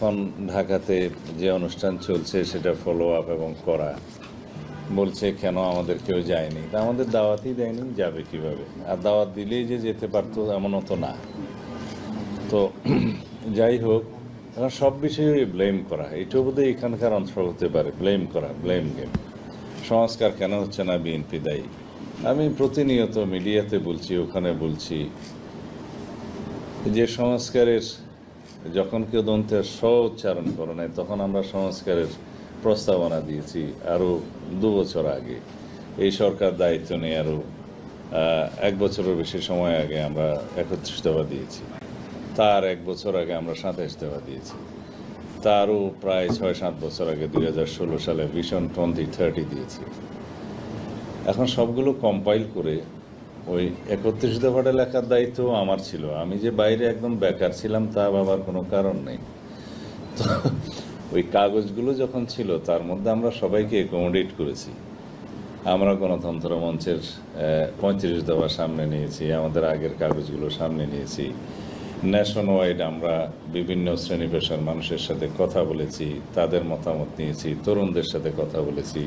এখন ঢাকাতে যে অনুষ্ঠান চলছে সেটা ফলো আপ এবং করা, বলছে কেন আমাদের কেউ যায়নি, তা আমাদের দাওয়াতই দেয়নি, যাবে কিভাবে? আর দাওয়াত দিলেই যে যেতে পারতো এমনও তো না। তো যাই হোক, এখন সব বিষয়ে ব্লেম করা, এটাও বোধহয় এখানকার অংশ হতে পারে, ব্লেম করা, ব্লেম গেম। সংস্কার কেন হচ্ছে না, বিএনপি দায়ী। আমি প্রতিনিয়ত মিডিয়াতে বলছি, ওখানে বলছি যে সংস্কারের, যখন কেউ দন্তের স উচ্চারণ করে নাই তখন আমরা সংস্কারের প্রস্তাবনা দিয়েছি আরও 2 বছর আগে। এই সরকার দায়িত্ব নিয়ে আরও 1 বছরের বেশি সময় আগে আমরা 31 দফা দিয়েছি। তার 1 বছর আগে আমরা 27 দফা দিয়েছি। তারও প্রায় 6-7 বছর আগে 2016 সালে ভিশন 2030 দিয়েছি। এখন সবগুলো কম্পাইল করে ওই 31 দফাটা লেখার দায়িত্ব আমার ছিল। আমি যে বাইরে একদম বেকার ছিলাম তা ভাবার কোনো কারণ নেই। তো ওই কাগজগুলো যখন ছিল তার মধ্যে আমরা সবাইকে অ্যাকোমোডেট করেছি। আমরা গণতন্ত্র মঞ্চের 35 দফা সামনে নিয়েছি, আমাদের আগের কাগজগুলো সামনে নিয়েছি। ন্যাশন ওয়াইড আমরা বিভিন্ন শ্রেণী পেশার মানুষের সাথে কথা বলেছি, তাদের মতামত নিয়েছি, তরুণদের সাথে কথা বলেছি।